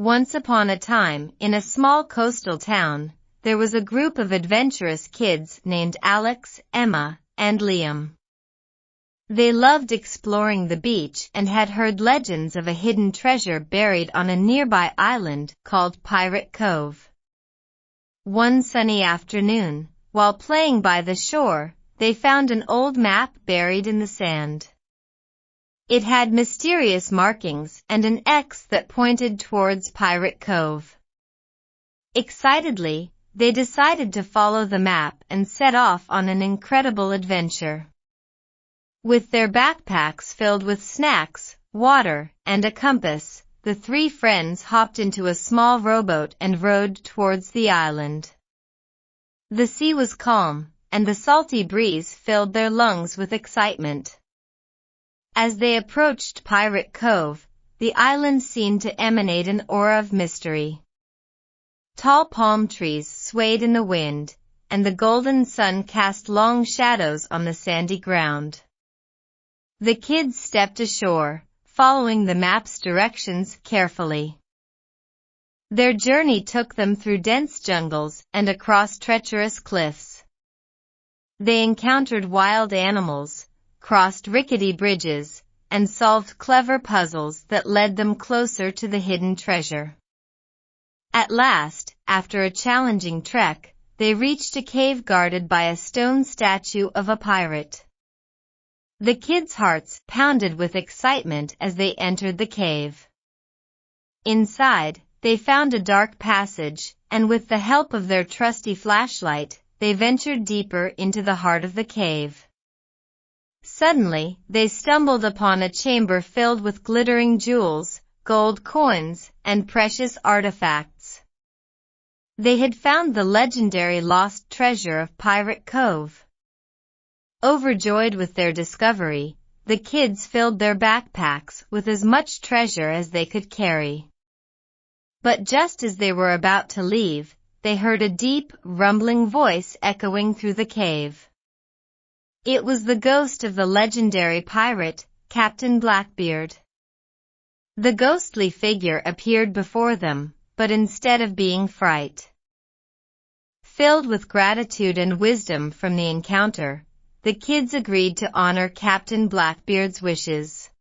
Once upon a time, in a small coastal town, there was a group of adventurous kids named Alex, Emma, and Liam. They loved exploring the beach and had heard legends of a hidden treasure buried on a nearby island called Pirate Cove. One sunny afternoon, while playing by the shore, they found an old map buried in the sand. It had mysterious markings and an X that pointed towards Pirate Cove. Excitedly, they decided to follow the map and set off on an incredible adventure. With their backpacks filled with snacks, water, and a compass, the three friends hopped into a small rowboat and rowed towards the island. The sea was calm, and the salty breeze filled their lungs with excitement. As they approached Pirate Cove, the island seemed to emanate an aura of mystery. Tall palm trees swayed in the wind, and the golden sun cast long shadows on the sandy ground. The kids stepped ashore, following the map's directions carefully. Their journey took them through dense jungles and across treacherous cliffs. They encountered wild animals, crossed rickety bridges, and solved clever puzzles that led them closer to the hidden treasure. At last, after a challenging trek, they reached a cave guarded by a stone statue of a pirate. The kids' hearts pounded with excitement as they entered the cave. Inside, they found a dark passage, and with the help of their trusty flashlight, they ventured deeper into the heart of the cave. Suddenly, they stumbled upon a chamber filled with glittering jewels, gold coins, and precious artifacts. They had found the legendary lost treasure of Pirate Cove. Overjoyed with their discovery, the kids filled their backpacks with as much treasure as they could carry. But just as they were about to leave, they heard a deep, rumbling voice echoing through the cave. It was the ghost of the legendary pirate, Captain Blackbeard. The ghostly figure appeared before them, but instead of being filled with gratitude and wisdom from the encounter, the kids agreed to honor Captain Blackbeard's wishes.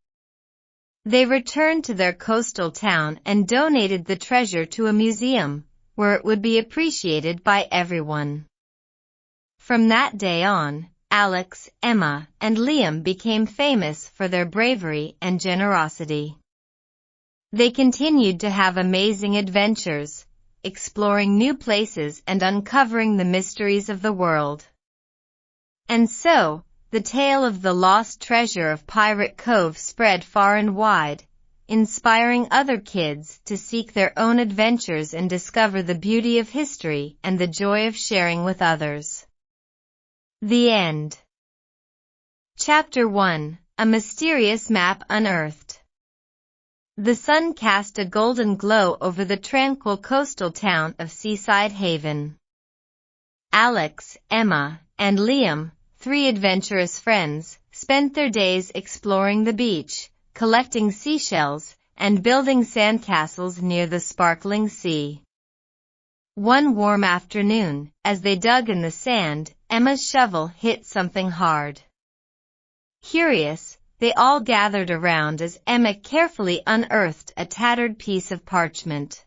They returned to their coastal town and donated the treasure to a museum, where it would be appreciated by everyone. From that day on, Alex, Emma, and Liam became famous for their bravery and generosity. They continued to have amazing adventures, exploring new places and uncovering the mysteries of the world. And so, the tale of the lost treasure of Pirate Cove spread far and wide, inspiring other kids to seek their own adventures and discover the beauty of history and the joy of sharing with others. The end. Chapter 1. A mysterious map unearthed. The sun cast a golden glow over the tranquil coastal town of Seaside Haven. Alex, Emma, and Liam, three adventurous friends, spent their days exploring the beach, collecting seashells, and building sandcastles near the sparkling sea. One warm afternoon, as they dug in the sand, Emma's shovel hit something hard. Curious, they all gathered around as Emma carefully unearthed a tattered piece of parchment.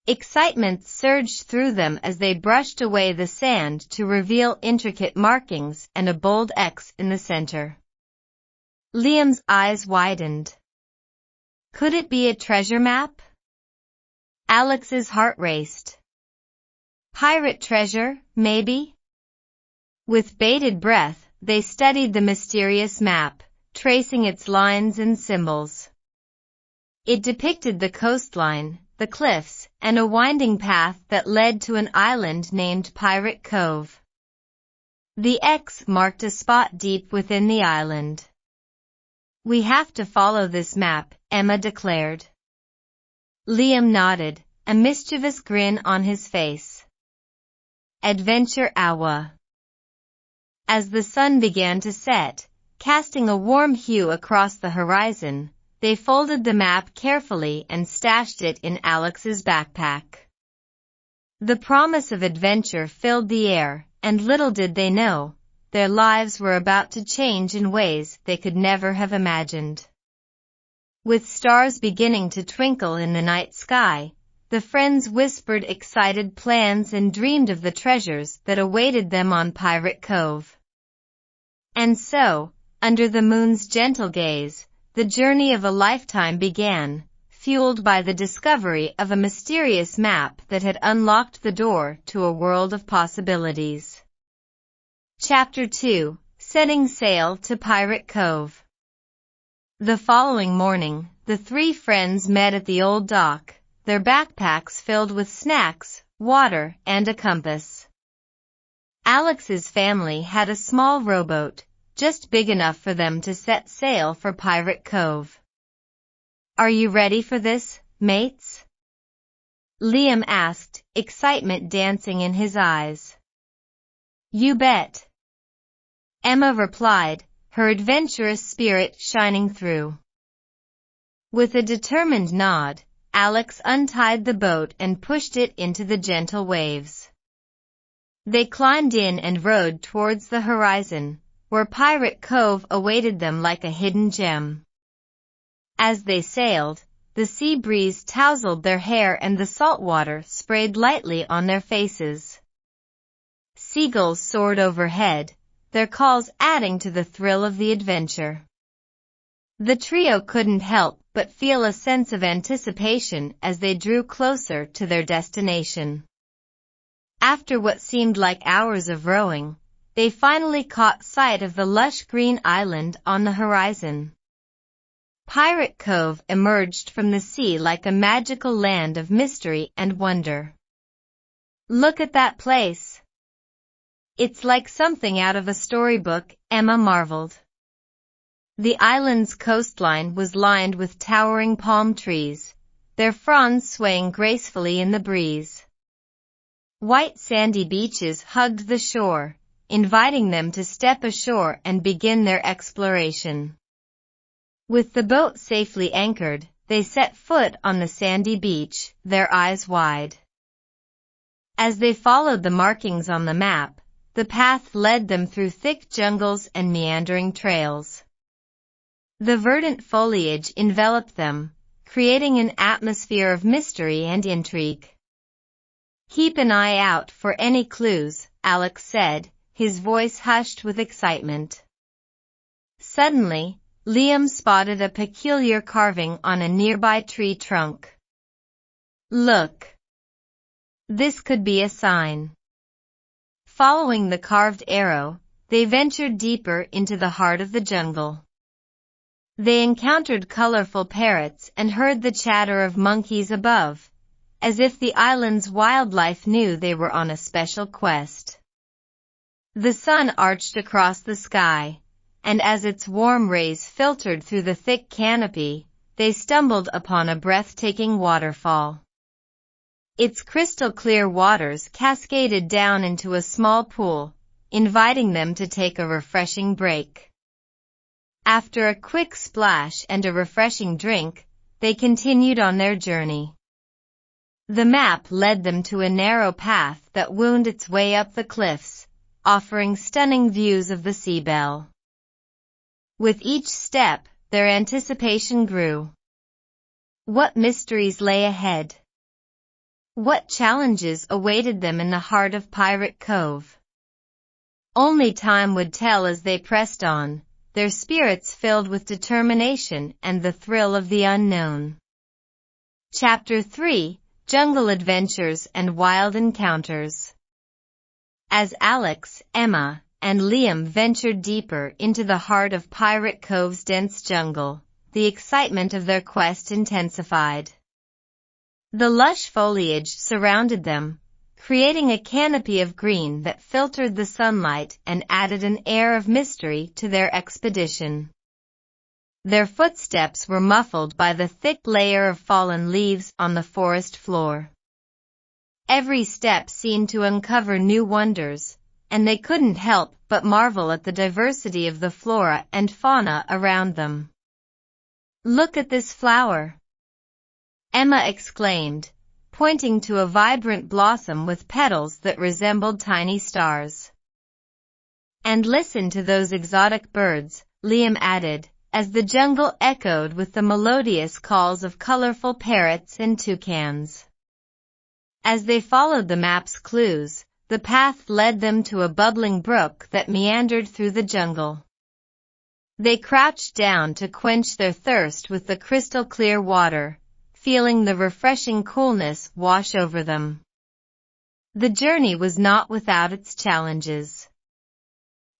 Excitement surged through them as they brushed away the sand to reveal intricate markings and a bold X in the center. Liam's eyes widened. Could it be a treasure map? Alex's heart raced. Pirate treasure, maybe? With bated breath, they studied the mysterious map, tracing its lines and symbols. It depicted the coastline, the cliffs, and a winding path that led to an island named Pirate Cove. The X marked a spot deep within the island. We have to follow this map, Emma declared. Liam nodded, a mischievous grin on his face. Adventure Awa. As the sun began to set, casting a warm hue across the horizon, they folded the map carefully and stashed it in Alex's backpack. The promise of adventure filled the air, and little did they know, their lives were about to change in ways they could never have imagined. With stars beginning to twinkle in the night sky, the friends whispered excited plans and dreamed of the treasures that awaited them on Pirate Cove. And so, under the moon's gentle gaze, the journey of a lifetime began, fueled by the discovery of a mysterious map that had unlocked the door to a world of possibilities. Chapter 2: Setting Sail to Pirate Cove. The following morning, the three friends met at the old dock, their backpacks filled with snacks, water, and a compass. Alex's family had a small rowboat, just big enough for them to set sail for Pirate Cove. "Are you ready for this, mates?" Liam asked, excitement dancing in his eyes. "You bet," Emma replied, her adventurous spirit shining through. With a determined nod, Alex untied the boat and pushed it into the gentle waves. They climbed in and rowed towards the horizon, where Pirate Cove awaited them like a hidden gem. As they sailed, the sea breeze tousled their hair and the salt water sprayed lightly on their faces. Seagulls soared overhead, their calls adding to the thrill of the adventure. The trio couldn't help but feel a sense of anticipation as they drew closer to their destination. After what seemed like hours of rowing, they finally caught sight of the lush green island on the horizon. Pirate Cove emerged from the sea like a magical land of mystery and wonder. "Look at that place. It's like something out of a storybook," Emma marveled. The island's coastline was lined with towering palm trees, their fronds swaying gracefully in the breeze. White sandy beaches hugged the shore, inviting them to step ashore and begin their exploration. With the boat safely anchored, they set foot on the sandy beach, their eyes wide. As they followed the markings on the map, the path led them through thick jungles and meandering trails. The verdant foliage enveloped them, creating an atmosphere of mystery and intrigue. "Keep an eye out for any clues," Alex said, his voice hushed with excitement. Suddenly, Liam spotted a peculiar carving on a nearby tree trunk. "Look! This could be a sign." Following the carved arrow, they ventured deeper into the heart of the jungle. They encountered colorful parrots and heard the chatter of monkeys above, as if the island's wildlife knew they were on a special quest. The sun arched across the sky, and as its warm rays filtered through the thick canopy, they stumbled upon a breathtaking waterfall. Its crystal-clear waters cascaded down into a small pool, inviting them to take a refreshing break. After a quick splash and a refreshing drink, they continued on their journey. The map led them to a narrow path that wound its way up the cliffs, offering stunning views of the seabell. With each step, their anticipation grew. What mysteries lay ahead? What challenges awaited them in the heart of Pirate Cove? Only time would tell as they pressed on, their spirits filled with determination and the thrill of the unknown. Chapter 3: Jungle Adventures and Wild Encounters. As Alex, Emma, and Liam ventured deeper into the heart of Pirate Cove's dense jungle, the excitement of their quest intensified. The lush foliage surrounded them, creating a canopy of green that filtered the sunlight and added an air of mystery to their expedition. Their footsteps were muffled by the thick layer of fallen leaves on the forest floor. Every step seemed to uncover new wonders, and they couldn't help but marvel at the diversity of the flora and fauna around them. "Look at this flower," Emma exclaimed, pointing to a vibrant blossom with petals that resembled tiny stars. "And listen to those exotic birds," Liam added, as the jungle echoed with the melodious calls of colorful parrots and toucans. As they followed the map's clues, the path led them to a bubbling brook that meandered through the jungle. They crouched down to quench their thirst with the crystal-clear water, feeling the refreshing coolness wash over them. The journey was not without its challenges.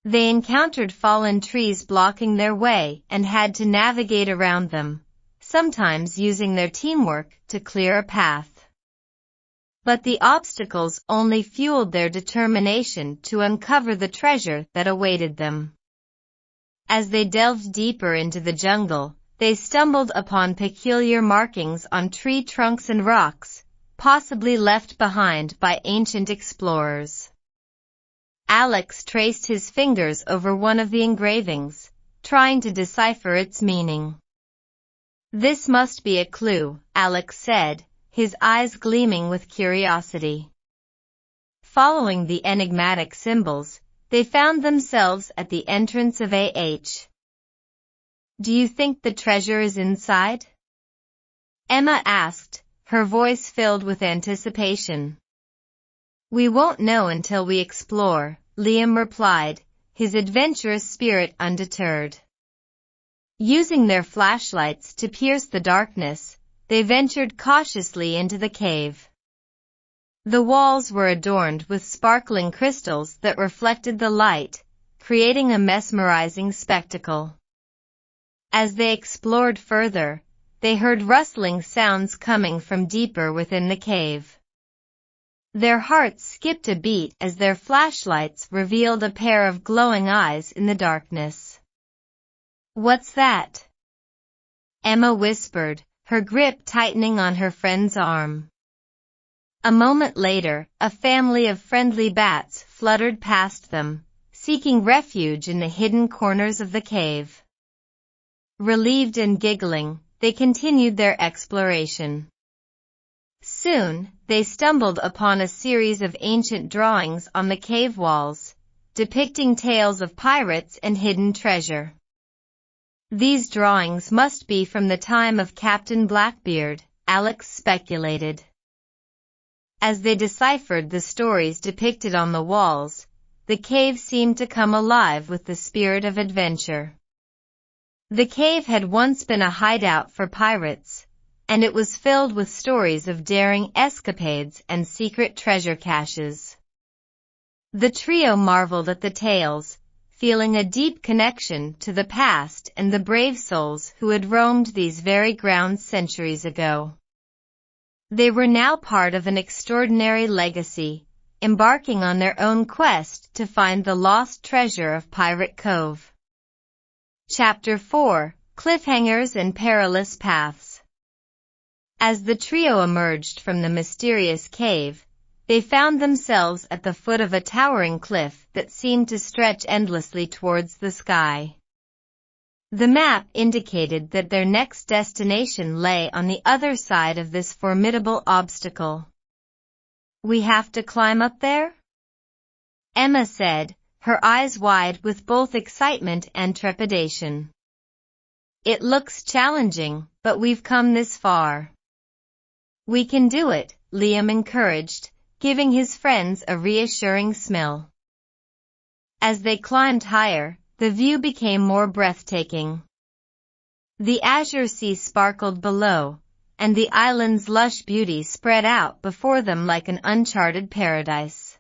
They encountered fallen trees blocking their way and had to navigate around them, sometimes using their teamwork to clear a path. But the obstacles only fueled their determination to uncover the treasure that awaited them. As they delved deeper into the jungle, they stumbled upon peculiar markings on tree trunks and rocks, possibly left behind by ancient explorers. Alex traced his fingers over one of the engravings, trying to decipher its meaning. "This must be a clue," Alex said, his eyes gleaming with curiosity. Following the enigmatic symbols, they found themselves at the entrance of A.H. "Do you think the treasure is inside?" Emma asked, her voice filled with anticipation. "We won't know until we explore," Liam replied, his adventurous spirit undeterred. Using their flashlights to pierce the darkness, they ventured cautiously into the cave. The walls were adorned with sparkling crystals that reflected the light, creating a mesmerizing spectacle. As they explored further, they heard rustling sounds coming from deeper within the cave. Their hearts skipped a beat as their flashlights revealed a pair of glowing eyes in the darkness. "What's that?" Emma whispered, her grip tightening on her friend's arm. A moment later, a family of friendly bats fluttered past them, seeking refuge in the hidden corners of the cave. Relieved and giggling, they continued their exploration. Soon, they stumbled upon a series of ancient drawings on the cave walls, depicting tales of pirates and hidden treasure. These drawings must be from the time of Captain Blackbeard, Alex speculated. As they deciphered the stories depicted on the walls, the cave seemed to come alive with the spirit of adventure. The cave had once been a hideout for pirates, and it was filled with stories of daring escapades and secret treasure caches. The trio marveled at the tales, feeling a deep connection to the past and the brave souls who had roamed these very grounds centuries ago. They were now part of an extraordinary legacy, embarking on their own quest to find the lost treasure of Pirate Cove. Chapter 4: Cliffhangers and Perilous Paths. As the trio emerged from the mysterious cave, they found themselves at the foot of a towering cliff that seemed to stretch endlessly towards the sky. The map indicated that their next destination lay on the other side of this formidable obstacle. "We have to climb up there?" Emma said, her eyes wide with both excitement and trepidation. "It looks challenging, but we've come this far." "We can do it," Liam encouraged, giving his friends a reassuring smile. As they climbed higher, the view became more breathtaking. The azure sea sparkled below, and the island's lush beauty spread out before them like an uncharted paradise.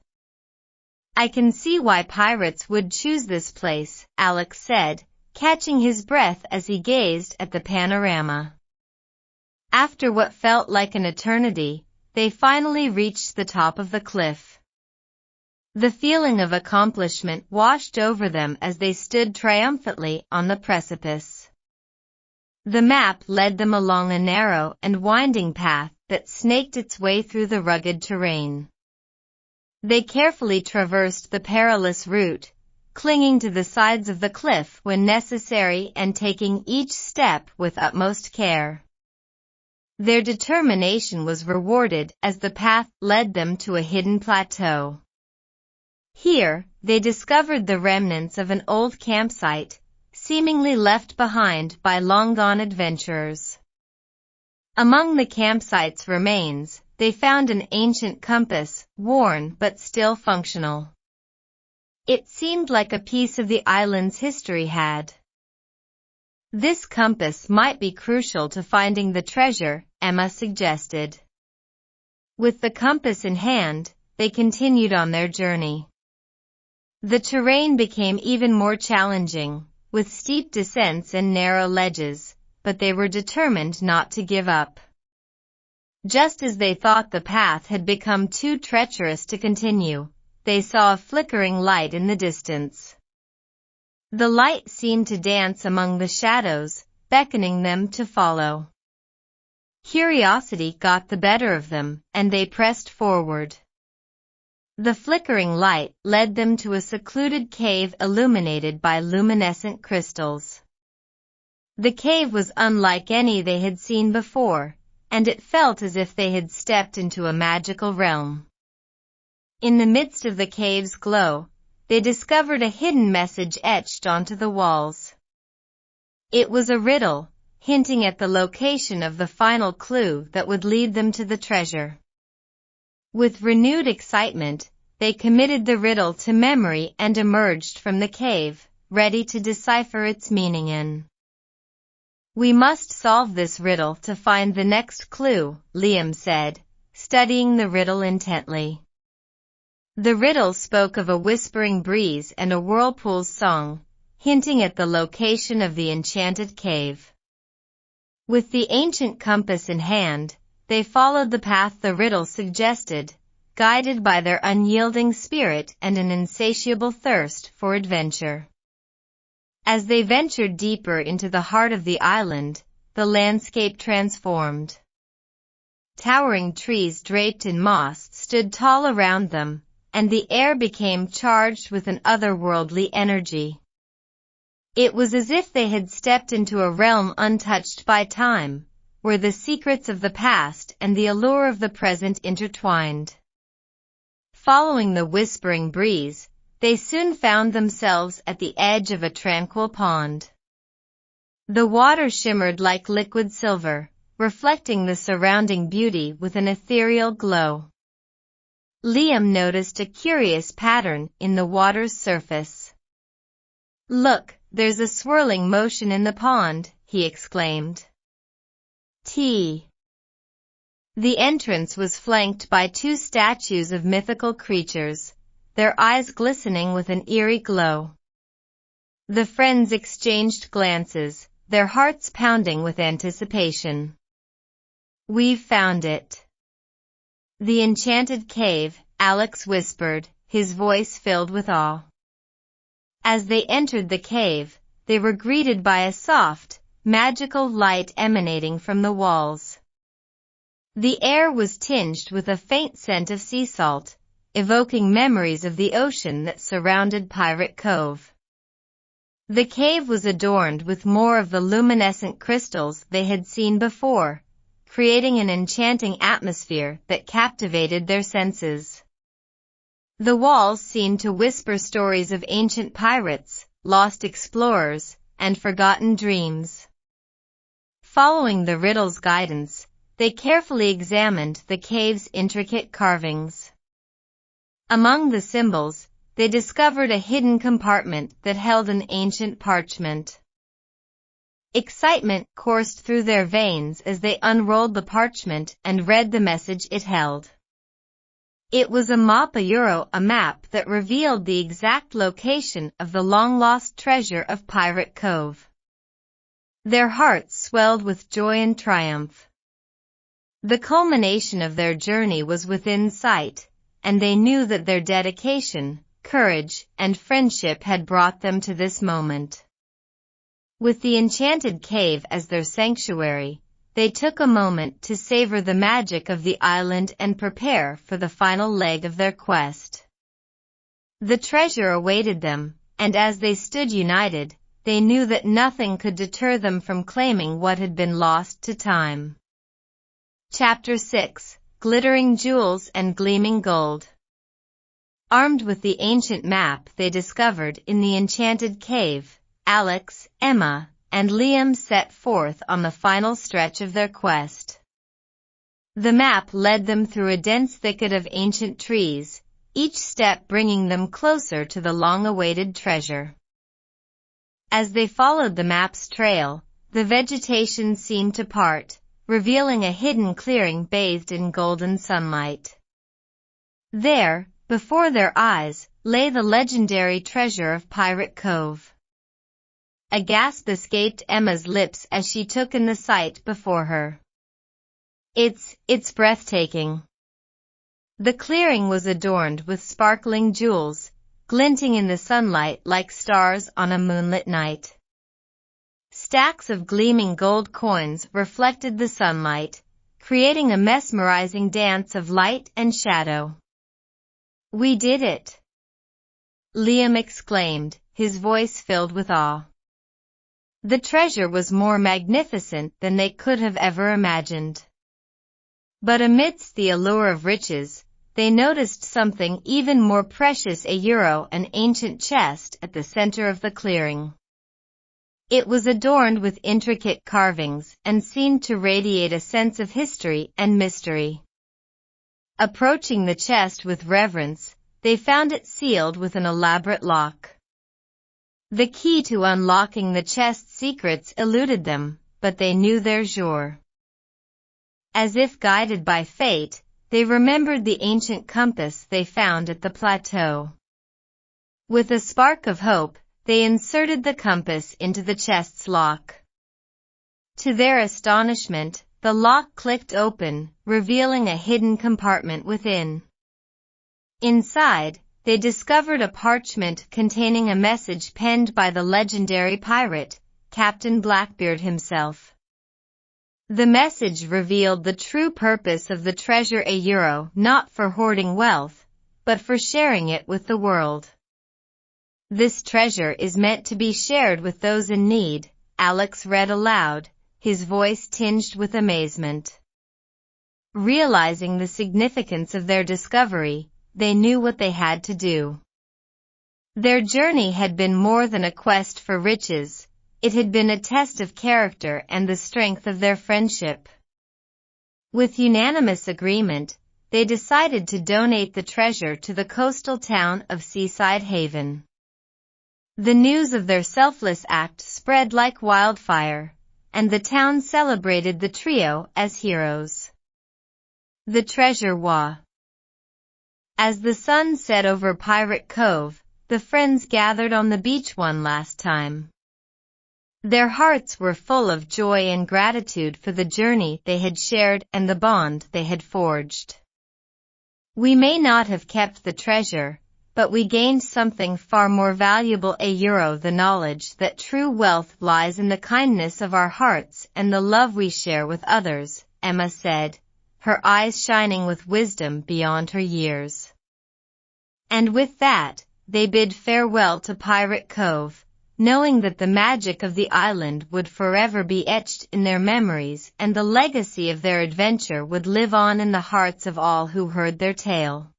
"I can see why pirates would choose this place," Alex said, catching his breath as he gazed at the panorama. After what felt like an eternity, they finally reached the top of the cliff. The feeling of accomplishment washed over them as they stood triumphantly on the precipice. The map led them along a narrow and winding path that snaked its way through the rugged terrain. They carefully traversed the perilous route, clinging to the sides of the cliff when necessary and taking each step with utmost care. Their determination was rewarded as the path led them to a hidden plateau. Here, they discovered the remnants of an old campsite, seemingly left behind by long-gone adventurers. Among the campsite's remains, they found an ancient compass, worn but still functional. It seemed like a piece of the island's history had. This compass might be crucial to finding the treasure, Emma suggested. With the compass in hand, they continued on their journey. The terrain became even more challenging, with steep descents and narrow ledges, but they were determined not to give up. Just as they thought the path had become too treacherous to continue, they saw a flickering light in the distance. The light seemed to dance among the shadows, beckoning them to follow. Curiosity got the better of them, and they pressed forward. The flickering light led them to a secluded cave illuminated by luminescent crystals. The cave was unlike any they had seen before, and it felt as if they had stepped into a magical realm. In the midst of the cave's glow, they discovered a hidden message etched onto the walls. It was a riddle, hinting at the location of the final clue that would lead them to the treasure. With renewed excitement, they committed the riddle to memory and emerged from the cave, ready to decipher its meaning. "We must solve this riddle to find the next clue," Liam said, studying the riddle intently. The riddle spoke of a whispering breeze and a whirlpool's song, hinting at the location of the enchanted cave. With the ancient compass in hand, they followed the path the riddle suggested, guided by their unyielding spirit and an insatiable thirst for adventure. As they ventured deeper into the heart of the island, the landscape transformed. Towering trees draped in moss stood tall around them, and the air became charged with an otherworldly energy. It was as if they had stepped into a realm untouched by time, where the secrets of the past and the allure of the present intertwined. Following the whispering breeze, they soon found themselves at the edge of a tranquil pond. The water shimmered like liquid silver, reflecting the surrounding beauty with an ethereal glow. Liam noticed a curious pattern in the water's surface. "Look, there's a swirling motion in the pond," he exclaimed. The entrance was flanked by two statues of mythical creatures, their eyes glistening with an eerie glow. The friends exchanged glances, their hearts pounding with anticipation. "We've found it." "The enchanted cave," Alex whispered, his voice filled with awe. As they entered the cave, they were greeted by a soft, magical light emanating from the walls. The air was tinged with a faint scent of sea salt, evoking memories of the ocean that surrounded Pirate Cove. The cave was adorned with more of the luminescent crystals they had seen before, creating an enchanting atmosphere that captivated their senses. The walls seemed to whisper stories of ancient pirates, lost explorers, and forgotten dreams. Following the riddle's guidance, they carefully examined the cave's intricate carvings. Among the symbols, they discovered a hidden compartment that held an ancient parchment. Excitement coursed through their veins as they unrolled the parchment and read the message it held. It was a map that revealed the exact location of the long-lost treasure of Pirate Cove. Their hearts swelled with joy and triumph. The culmination of their journey was within sight, and they knew that their dedication, courage, and friendship had brought them to this moment. With the enchanted cave as their sanctuary, they took a moment to savor the magic of the island and prepare for the final leg of their quest. The treasure awaited them, and as they stood united, they knew that nothing could deter them from claiming what had been lost to time. Chapter 6: Glittering Jewels and Gleaming Gold. Armed with the ancient map they discovered in the enchanted cave, Alex, Emma, and Liam set forth on the final stretch of their quest. The map led them through a dense thicket of ancient trees, each step bringing them closer to the long-awaited treasure. As they followed the map's trail, the vegetation seemed to part, revealing a hidden clearing bathed in golden sunlight. There, before their eyes, lay the legendary treasure of Pirate Cove. A gasp escaped Emma's lips as she took in the sight before her. It's breathtaking. The clearing was adorned with sparkling jewels, glinting in the sunlight like stars on a moonlit night. Stacks of gleaming gold coins reflected the sunlight, creating a mesmerizing dance of light and shadow. "We did it!" Liam exclaimed, his voice filled with awe. The treasure was more magnificent than they could have ever imagined. But amidst the allure of riches, they noticed something even more precious: an ancient chest at the center of the clearing. It was adorned with intricate carvings and seemed to radiate a sense of history and mystery. Approaching the chest with reverence, they found it sealed with an elaborate lock. The key to unlocking the chest's secrets eluded them, but they knew their jour. As if guided by fate, they remembered the ancient compass they found at the plateau. With a spark of hope, they inserted the compass into the chest's lock. To their astonishment, the lock clicked open, revealing a hidden compartment within. Inside, they discovered a parchment containing a message penned by the legendary pirate, Captain Blackbeard himself. The message revealed the true purpose of the treasure: not for hoarding wealth, but for sharing it with the world. "This treasure is meant to be shared with those in need," Alex read aloud, his voice tinged with amazement. Realizing the significance of their discovery, they knew what they had to do. Their journey had been more than a quest for riches, it had been a test of character and the strength of their friendship. With unanimous agreement, they decided to donate the treasure to the coastal town of Seaside Haven. The news of their selfless act spread like wildfire, and the town celebrated the trio as heroes. The treasure was. As the sun set over Pirate Cove, the friends gathered on the beach one last time. Their hearts were full of joy and gratitude for the journey they had shared and the bond they had forged. "We may not have kept the treasure, but we gained something far more valuable: the knowledge that true wealth lies in the kindness of our hearts and the love we share with others," Emma said, her eyes shining with wisdom beyond her years. And with that, they bid farewell to Pirate Cove, knowing that the magic of the island would forever be etched in their memories and the legacy of their adventure would live on in the hearts of all who heard their tale.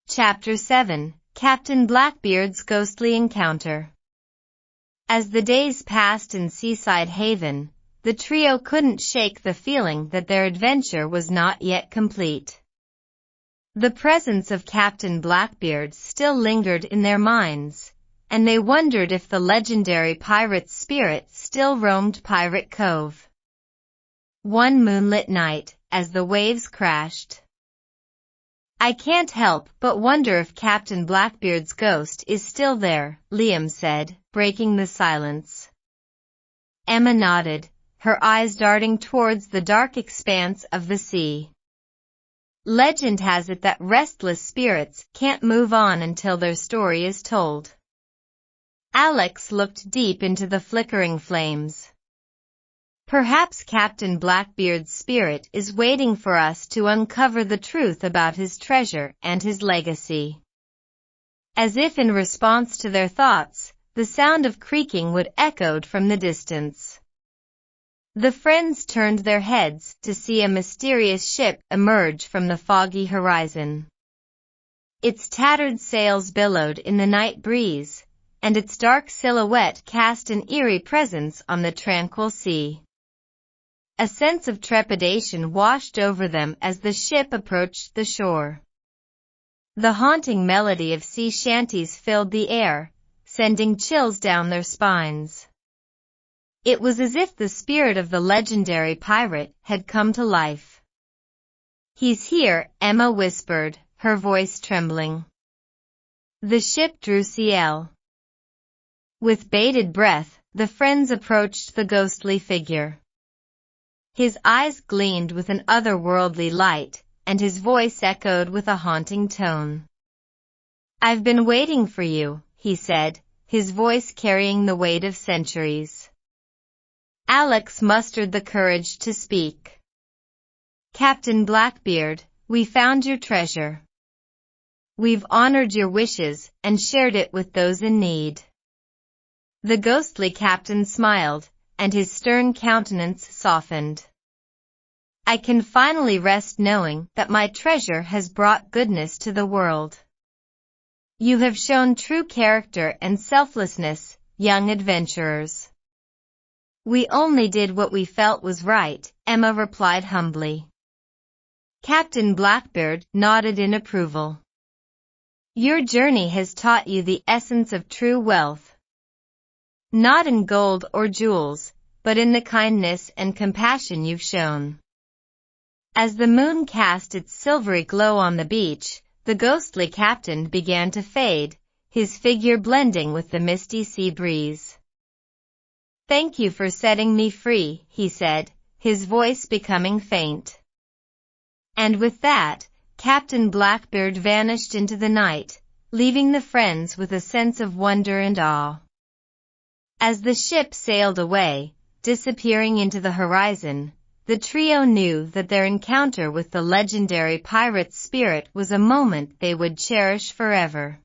Chapter 7: Captain Blackbeard's Ghostly Encounter. As the days passed in Seaside Haven, the trio couldn't shake the feeling that their adventure was not yet complete. The presence of Captain Blackbeard still lingered in their minds, and they wondered if the legendary pirate's spirit still roamed Pirate Cove. One moonlit night, as the waves crashed, "I can't help but wonder if Captain Blackbeard's ghost is still there," Liam said, breaking the silence. Emma nodded, her eyes darting towards the dark expanse of the sea. "Legend has it that restless spirits can't move on until their story is told." Alex looked deep into the flickering flames. "Perhaps Captain Blackbeard's spirit is waiting for us to uncover the truth about his treasure and his legacy." As if in response to their thoughts, the sound of creaking would echoed from the distance. The friends turned their heads to see a mysterious ship emerge from the foggy horizon. Its tattered sails billowed in the night breeze, and its dark silhouette cast an eerie presence on the tranquil sea. A sense of trepidation washed over them as the ship approached the shore. The haunting melody of sea shanties filled the air, sending chills down their spines. It was as if the spirit of the legendary pirate had come to life. "He's here," Emma whispered, her voice trembling. The ship drew sail. With bated breath, the friends approached the ghostly figure. His eyes gleamed with an otherworldly light, and his voice echoed with a haunting tone. "I've been waiting for you," he said, his voice carrying the weight of centuries. Alex mustered the courage to speak. "Captain Blackbeard, we found your treasure. We've honored your wishes and shared it with those in need." The ghostly captain smiled, and his stern countenance softened. "I can finally rest knowing that my treasure has brought goodness to the world. You have shown true character and selflessness, young adventurers." "We only did what we felt was right," Emma replied humbly. Captain Blackbeard nodded in approval. "Your journey has taught you the essence of true wealth. Not in gold or jewels, but in the kindness and compassion you've shown." As the moon cast its silvery glow on the beach, the ghostly captain began to fade, his figure blending with the misty sea breeze. "Thank you for setting me free," he said, his voice becoming faint. And with that, Captain Blackbeard vanished into the night, leaving the friends with a sense of wonder and awe. As the ship sailed away, disappearing into the horizon, the trio knew that their encounter with the legendary pirate's spirit was a moment they would cherish forever.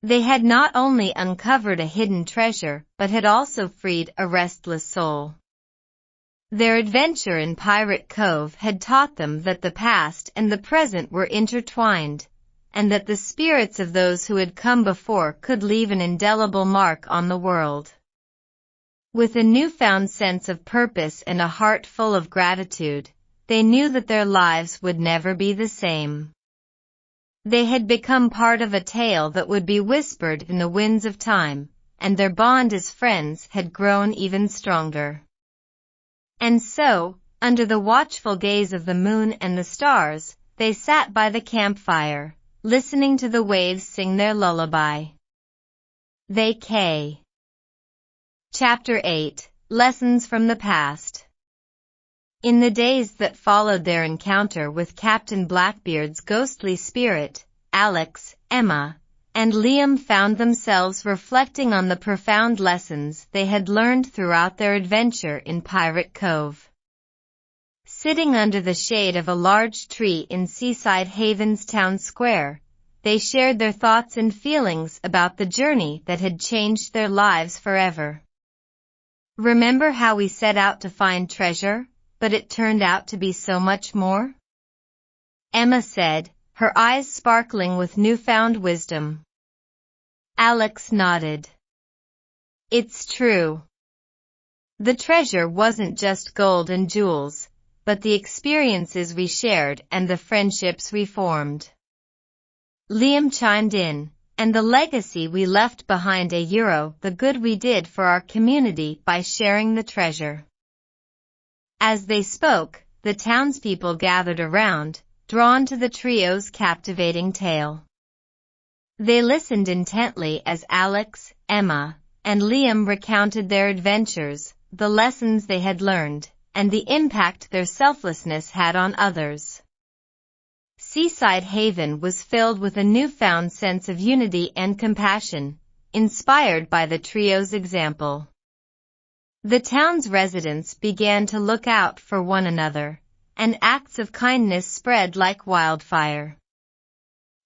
They had not only uncovered a hidden treasure, but had also freed a restless soul. Their adventure in Pirate Cove had taught them that the past and the present were intertwined, and that the spirits of those who had come before could leave an indelible mark on the world. With a newfound sense of purpose and a heart full of gratitude, they knew that their lives would never be the same. They had become part of a tale that would be whispered in the winds of time, and their bond as friends had grown even stronger. And so, under the watchful gaze of the moon and the stars, they sat by the campfire, listening to the waves sing their lullaby. Chapter 8, Lessons from the Past. In the days that followed their encounter with Captain Blackbeard's ghostly spirit, Alex, Emma, and Liam found themselves reflecting on the profound lessons they had learned throughout their adventure in Pirate Cove. Sitting under the shade of a large tree in Seaside Haven's town square, they shared their thoughts and feelings about the journey that had changed their lives forever. "Remember how we set out to find treasure, but it turned out to be so much more?" Emma said, her eyes sparkling with newfound wisdom. Alex nodded. "It's true. The treasure wasn't just gold and jewels, but the experiences we shared and the friendships we formed." Liam chimed in, "And the legacy we left behind, the good we did for our community by sharing the treasure." As they spoke, the townspeople gathered around, drawn to the trio's captivating tale. They listened intently as Alex, Emma, and Liam recounted their adventures, the lessons they had learned, and the impact their selflessness had on others. Seaside Haven was filled with a newfound sense of unity and compassion, inspired by the trio's example. The town's residents began to look out for one another, and acts of kindness spread like wildfire.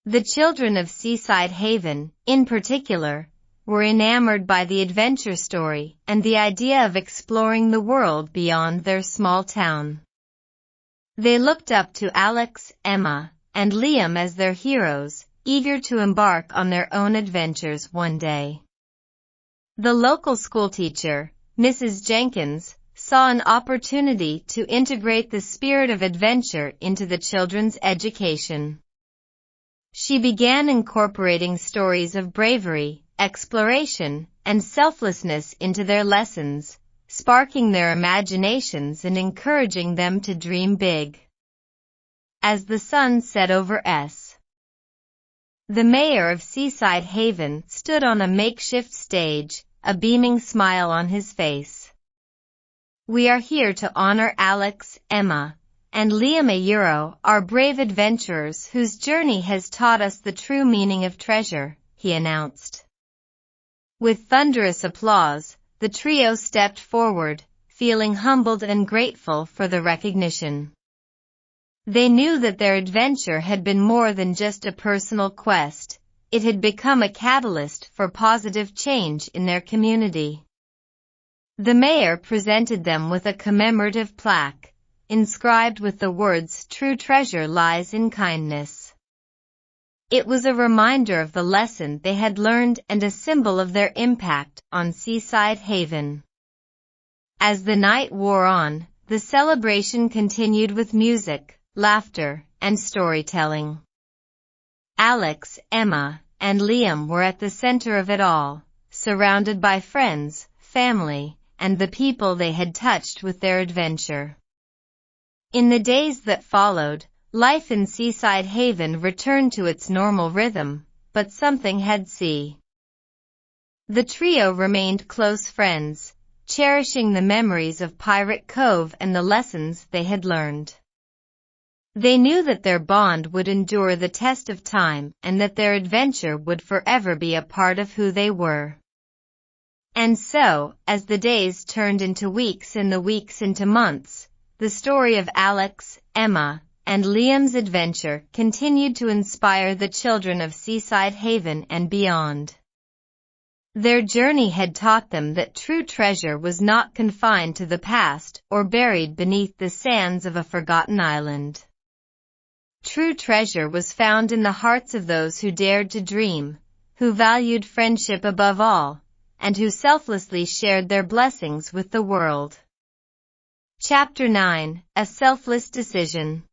The children of Seaside Haven, in particular, were enamored by the adventure story and the idea of exploring the world beyond their small town. They looked up to Alex, Emma, and Liam as their heroes, eager to embark on their own adventures one day. The local schoolteacher, Mrs. Jenkins, saw an opportunity to integrate the spirit of adventure into the children's education. She began incorporating stories of bravery, exploration, and selflessness into their lessons, sparking their imaginations and encouraging them to dream big. As the sun set over the mayor of Seaside Haven stood on a makeshift stage, a beaming smile on his face. "We are here to honor Alex, Emma, and Liam our brave adventurers whose journey has taught us the true meaning of treasure," he announced. With thunderous applause, the trio stepped forward, feeling humbled and grateful for the recognition. They knew that their adventure had been more than just a personal quest. It had become a catalyst for positive change in their community. The mayor presented them with a commemorative plaque, inscribed with the words, "True treasure lies in kindness." It was a reminder of the lesson they had learned and a symbol of their impact on Seaside Haven. As the night wore on, the celebration continued with music, laughter, and storytelling. Alex, Emma, and Liam were at the center of it all, surrounded by friends, family, and the people they had touched with their adventure. In the days that followed, life in Seaside Haven returned to its normal rhythm, but something had The trio remained close friends, cherishing the memories of Pirate Cove and the lessons they had learned. They knew that their bond would endure the test of time and that their adventure would forever be a part of who they were. And so, as the days turned into weeks and the weeks into months, the story of Alex, Emma, and Liam's adventure continued to inspire the children of Seaside Haven and beyond. Their journey had taught them that true treasure was not confined to the past or buried beneath the sands of a forgotten island. True treasure was found in the hearts of those who dared to dream, who valued friendship above all, and who selflessly shared their blessings with the world. Chapter 9: A Selfless Decision.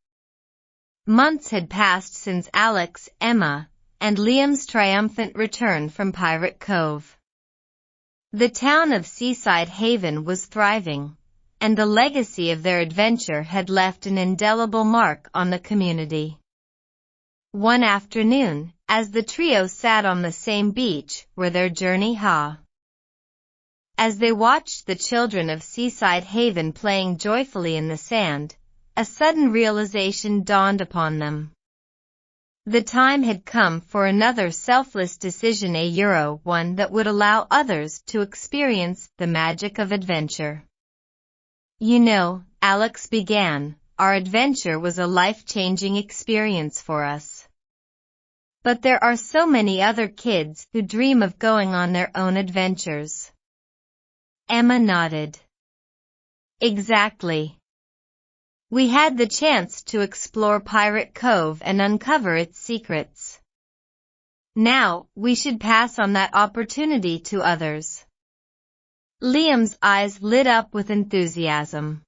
Months had passed since Alex, Emma, and Liam's triumphant return from Pirate Cove. The town of Seaside Haven was thriving, and the legacy of their adventure had left an indelible mark on the community. One afternoon, as the trio sat on the same beach where their journey As they watched the children of Seaside Haven playing joyfully in the sand, a sudden realization dawned upon them. The time had come for another selfless decision, one that would allow others to experience the magic of adventure. "You know," Alex began, "our adventure was a life-changing experience for us. But there are so many other kids who dream of going on their own adventures." Emma nodded. "Exactly. We had the chance to explore Pirate Cove and uncover its secrets. Now, we should pass on that opportunity to others." Liam's eyes lit up with enthusiasm.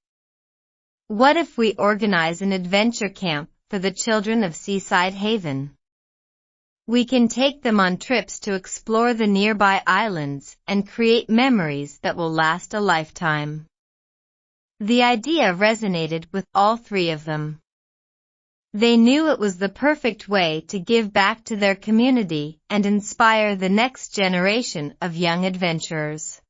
"What if we organize an adventure camp for the children of Seaside Haven? We can take them on trips to explore the nearby islands and create memories that will last a lifetime." The idea resonated with all three of them. They knew it was the perfect way to give back to their community and inspire the next generation of young adventurers.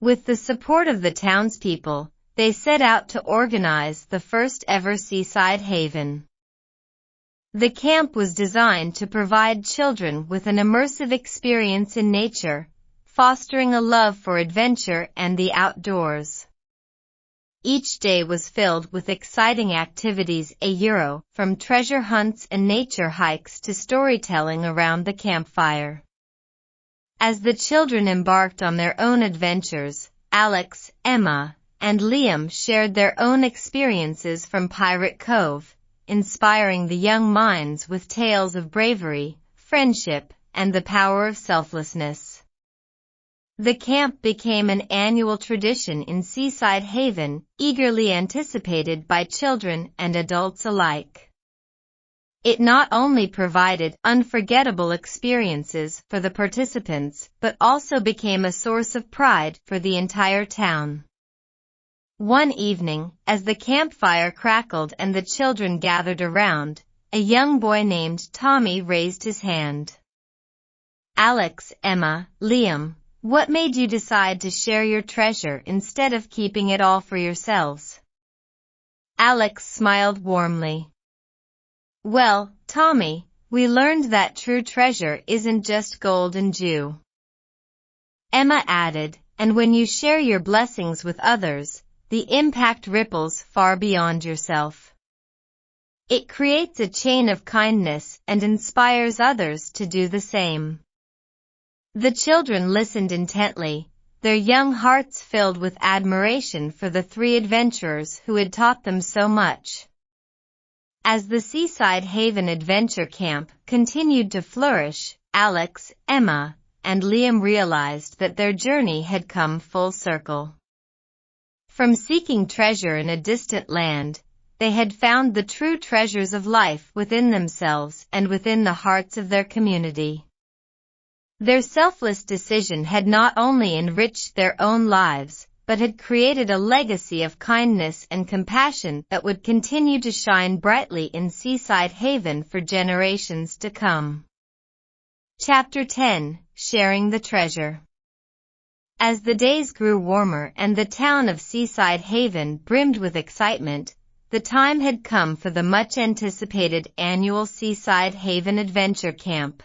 With the support of the townspeople, they set out to organize the first ever Seaside Haven. The camp was designed to provide children with an immersive experience in nature, fostering a love for adventure and the outdoors. each day was filled with exciting activities from treasure hunts and nature hikes to storytelling around the campfire. As the children embarked on their own adventures, Alex, Emma, and Liam shared their own experiences from Pirate Cove, inspiring the young minds with tales of bravery, friendship, and the power of selflessness. The camp became an annual tradition in Seaside Haven, eagerly anticipated by children and adults alike. It not only provided unforgettable experiences for the participants, but also became a source of pride for the entire town. One evening, as the campfire crackled and the children gathered around, a young boy named Tommy raised his hand. "Alex, Emma, Liam, what made you decide to share your treasure instead of keeping it all for yourselves?" Alex smiled warmly. "Well, Tommy, we learned that true treasure isn't just gold and dew." Emma added, "And when you share your blessings with others, the impact ripples far beyond yourself. It creates a chain of kindness and inspires others to do the same." The children listened intently, their young hearts filled with admiration for the three adventurers who had taught them so much. As the Seaside Haven Adventure Camp continued to flourish, Alex, Emma, and Liam realized that their journey had come full circle. From seeking treasure in a distant land, they had found the true treasures of life within themselves and within the hearts of their community. Their selfless decision had not only enriched their own lives, but had created a legacy of kindness and compassion that would continue to shine brightly in Seaside Haven for generations to come. Chapter 10: Sharing the Treasure. As the days grew warmer and the town of Seaside Haven brimmed with excitement, the time had come for the much-anticipated annual Seaside Haven Adventure Camp.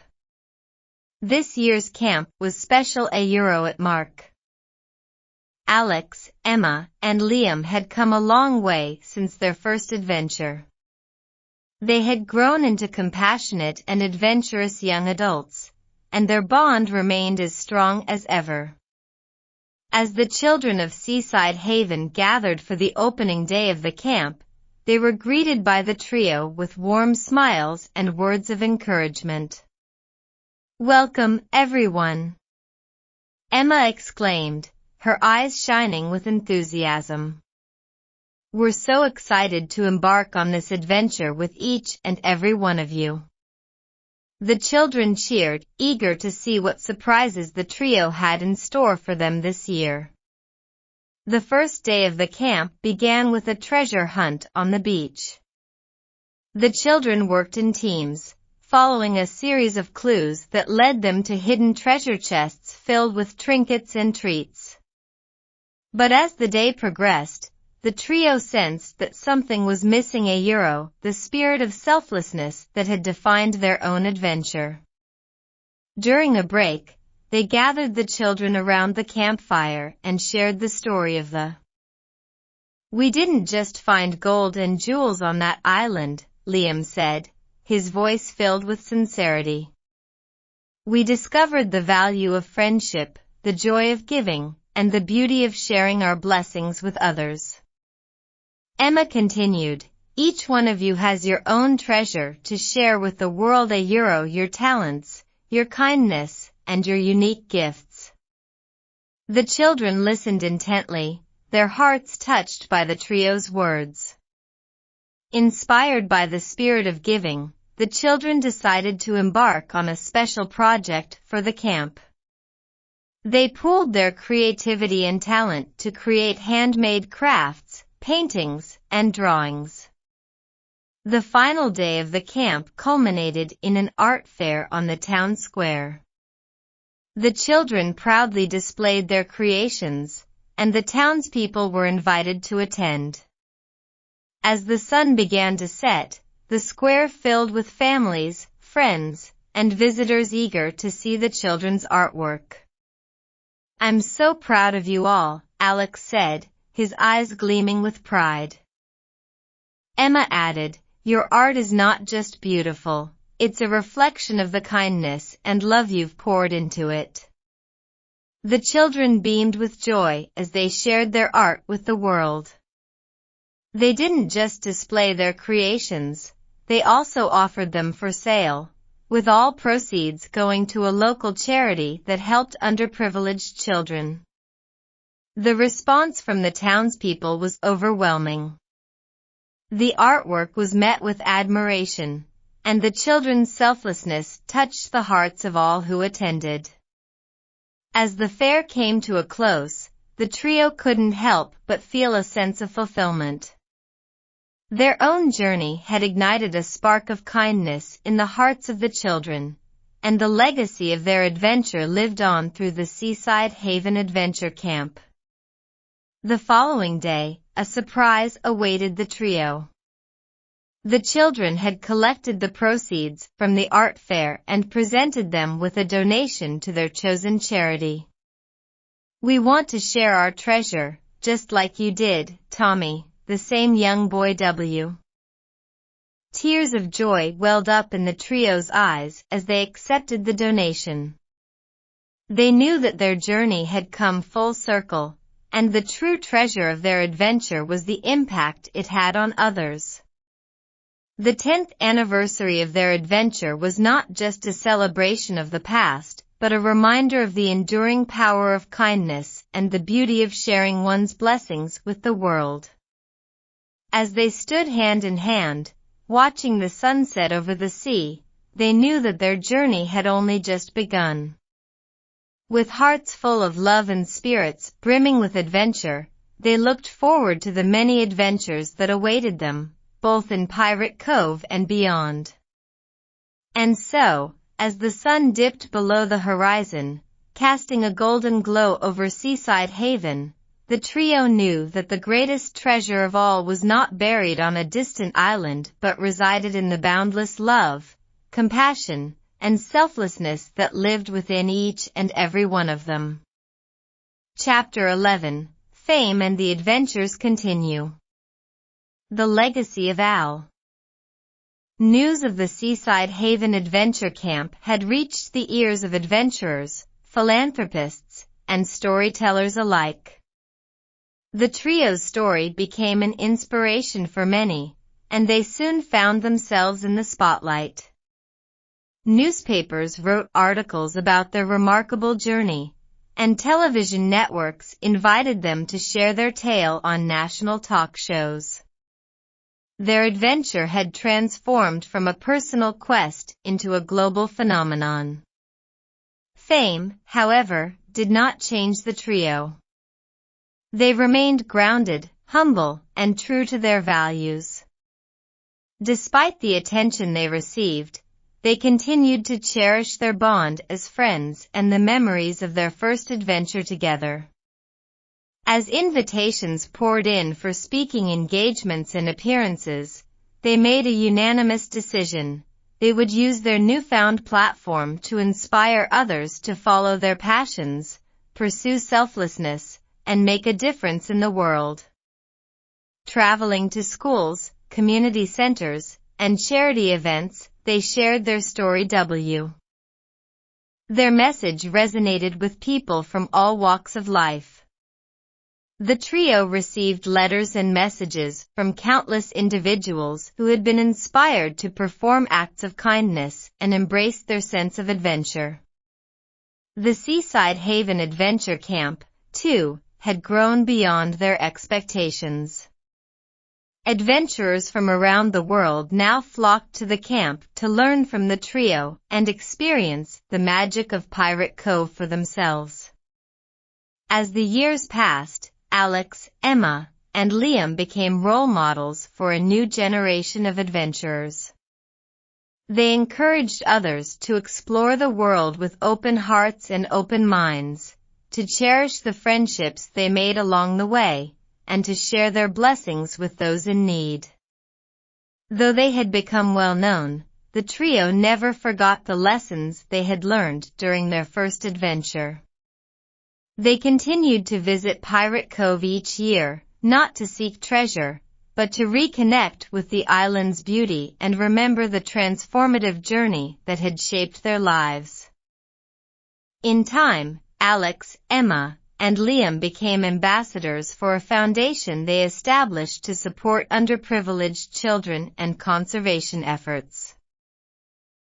This year's camp was special at Mark. Alex, Emma, and Liam had come a long way since their first adventure. They had grown into compassionate and adventurous young adults, and their bond remained as strong as ever. As the children of Seaside Haven gathered for the opening day of the camp, they were greeted by the trio with warm smiles and words of encouragement. "Welcome, everyone!" Emma exclaimed, her eyes shining with enthusiasm. "We're so excited to embark on this adventure with each and every one of you." The children cheered, eager to see what surprises the trio had in store for them this year. The first day of the camp began with a treasure hunt on the beach. The children worked in teams, following a series of clues that led them to hidden treasure chests filled with trinkets and treats. But as the day progressed, the trio sensed that something was missing, the spirit of selflessness that had defined their own adventure. During a break, they gathered the children around the campfire and shared the story of the "We didn't just find gold and jewels on that island," Liam said, his voice filled with sincerity. "We discovered the value of friendship, the joy of giving, and the beauty of sharing our blessings with others." Emma continued, "Each one of you has your own treasure to share with the world, your talents, your kindness, and your unique gifts." The children listened intently, their hearts touched by the trio's words. Inspired by the spirit of giving, the children decided to embark on a special project for the camp. They pooled their creativity and talent to create handmade crafts, paintings, and drawings. The final day of the camp culminated in an art fair on the town square. The children proudly displayed their creations, and the townspeople were invited to attend. As the sun began to set, the square filled with families, friends, and visitors eager to see the children's artwork. "I'm so proud of you all," Alex said, his eyes gleaming with pride. Emma added, "Your art is not just beautiful, it's a reflection of the kindness and love you've poured into it." The children beamed with joy as they shared their art with the world. They didn't just display their creations, they also offered them for sale, with all proceeds going to a local charity that helped underprivileged children. The response from the townspeople was overwhelming. The artwork was met with admiration, and the children's selflessness touched the hearts of all who attended. As the fair came to a close, the trio couldn't help but feel a sense of fulfillment. Their own journey had ignited a spark of kindness in the hearts of the children, and the legacy of their adventure lived on through the Seaside Haven Adventure Camp. The following day, a surprise awaited the trio. The children had collected the proceeds from the art fair and presented them with a donation to their chosen charity. "We want to share our treasure, just like you did, Tommy," the same young boy W. Tears of joy welled up in the trio's eyes as they accepted the donation. They knew that their journey had come full circle, and the true treasure of their adventure was the impact it had on others. The 10th anniversary of their adventure was not just a celebration of the past, but a reminder of the enduring power of kindness and the beauty of sharing one's blessings with the world. As they stood hand in hand, watching the sunset over the sea, they knew that their journey had only just begun. With hearts full of love and spirits brimming with adventure, they looked forward to the many adventures that awaited them, both in Pirate Cove and beyond. And so, as the sun dipped below the horizon, casting a golden glow over Seaside Haven, the trio knew that the greatest treasure of all was not buried on a distant island but resided in the boundless love, compassion, and selflessness that lived within each and every one of them. Chapter 11. Fame and the Adventures Continue. The Legacy of Al. News of the Seaside Haven Adventure Camp had reached the ears of adventurers, philanthropists, and storytellers alike. The trio's story became an inspiration for many, and they soon found themselves in the spotlight. Newspapers wrote articles about their remarkable journey, and television networks invited them to share their tale on national talk shows. Their adventure had transformed from a personal quest into a global phenomenon. Fame, however, did not change the trio. They remained grounded, humble, and true to their values. Despite the attention they received, they continued to cherish their bond as friends and the memories of their first adventure together. As invitations poured in for speaking engagements and appearances, they made a unanimous decision. They would use their newfound platform to inspire others to follow their passions, pursue selflessness, and make a difference in the world. Traveling to schools, community centers, and charity events, they shared their story. Their message resonated with people from all walks of life. The trio received letters and messages from countless individuals who had been inspired to perform acts of kindness and embraced their sense of adventure. The Seaside Haven Adventure Camp, too, had grown beyond their expectations. Adventurers from around the world now flocked to the camp to learn from the trio and experience the magic of Pirate Cove for themselves. As the years passed, Alex, Emma, and Liam became role models for a new generation of adventurers. They encouraged others to explore the world with open hearts and open minds, to cherish the friendships they made along the way, and to share their blessings with those in need. Though they had become well known, the trio never forgot the lessons they had learned during their first adventure. They continued to visit Pirate Cove each year, not to seek treasure, but to reconnect with the island's beauty and remember the transformative journey that had shaped their lives. In time, Alex, Emma, and Liam became ambassadors for a foundation they established to support underprivileged children and conservation efforts.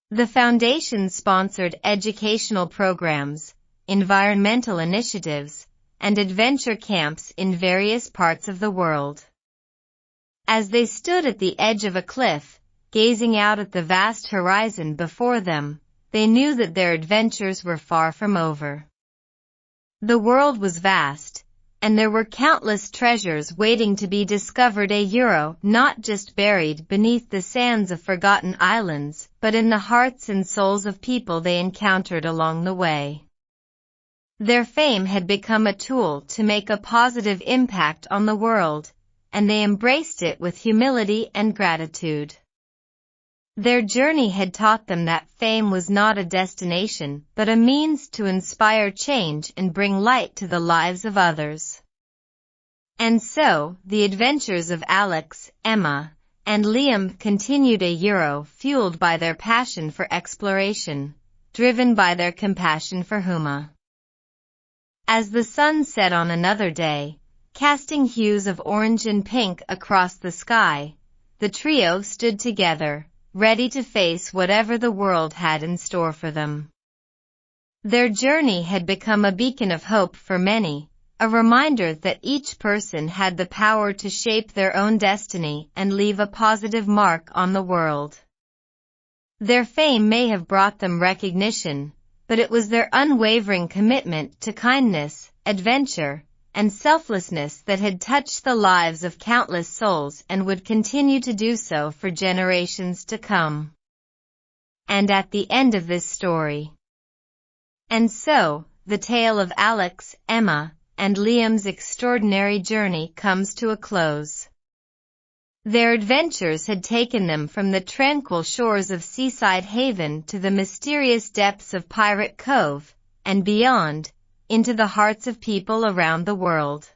The foundation sponsored educational programs, environmental initiatives, and adventure camps in various parts of the world. As they stood at the edge of a cliff, gazing out at the vast horizon before them, they knew that their adventures were far from over. The world was vast, and there were countless treasures waiting to be discovered, not just buried beneath the sands of forgotten islands, but in the hearts and souls of people they encountered along the way. Their fame had become a tool to make a positive impact on the world, and they embraced it with humility and gratitude. Their journey had taught them that fame was not a destination, but a means to inspire change and bring light to the lives of others. And so, the adventures of Alex, Emma, and Liam continued, fueled by their passion for exploration, driven by their compassion for Huma. As the sun set on another day, casting hues of orange and pink across the sky, the trio stood together, ready to face whatever the world had in store for them. Their journey had become a beacon of hope for many, a reminder that each person had the power to shape their own destiny and leave a positive mark on the world. Their fame may have brought them recognition, but it was their unwavering commitment to kindness, adventure, and selflessness that had touched the lives of countless souls and would continue to do so for generations to come. And at the end of this story. And so, the tale of Alex, Emma, and Liam's extraordinary journey comes to a close. Their adventures had taken them from the tranquil shores of Seaside Haven to the mysterious depths of Pirate Cove, and beyond, into the hearts of people around the world.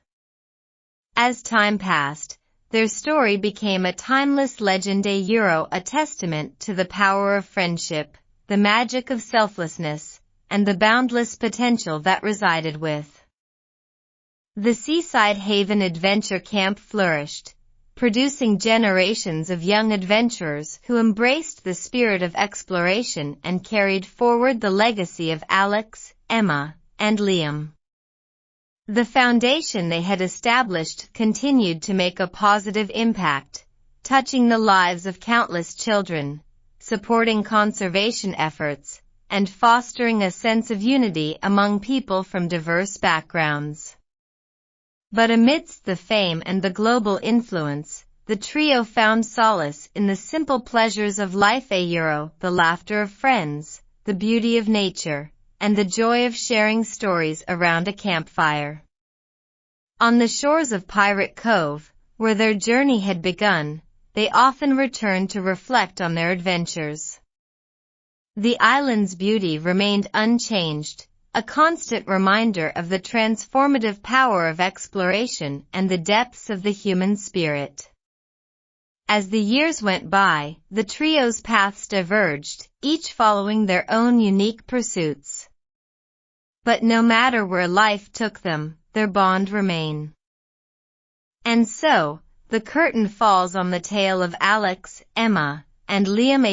As time passed, their story became a timeless legend, a testament to the power of friendship, the magic of selflessness, and the boundless potential that resided with. The Seaside Haven Adventure Camp flourished, producing generations of young adventurers who embraced the spirit of exploration and carried forward the legacy of Alex, Emma, and Liam. The foundation they had established continued to make a positive impact, touching the lives of countless children, supporting conservation efforts, and fostering a sense of unity among people from diverse backgrounds. But amidst the fame and the global influence, the trio found solace in the simple pleasures of life, the laughter of friends, the beauty of nature, and the joy of sharing stories around a campfire. On the shores of Pirate Cove, where their journey had begun, they often returned to reflect on their adventures. The island's beauty remained unchanged, a constant reminder of the transformative power of exploration and the depths of the human spirit. As the years went by, the trio's paths diverged, each following their own unique pursuits. But no matter where life took them, their bond remained. And so, the curtain falls on the tale of Alex, Emma, and Liam,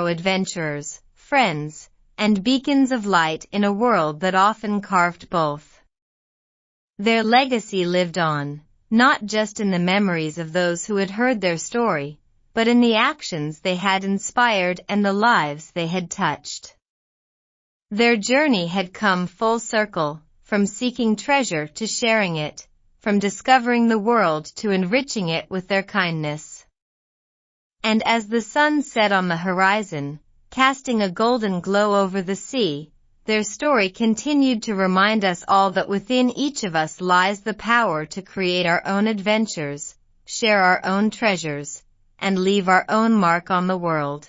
adventurers, friends, and beacons of light in a world that often carved both. Their legacy lived on, not just in the memories of those who had heard their story, but in the actions they had inspired and the lives they had touched. Their journey had come full circle, from seeking treasure to sharing it, from discovering the world to enriching it with their kindness. And as the sun set on the horizon, casting a golden glow over the sea, their story continued to remind us all that within each of us lies the power to create our own adventures, share our own treasures, and leave our own mark on the world.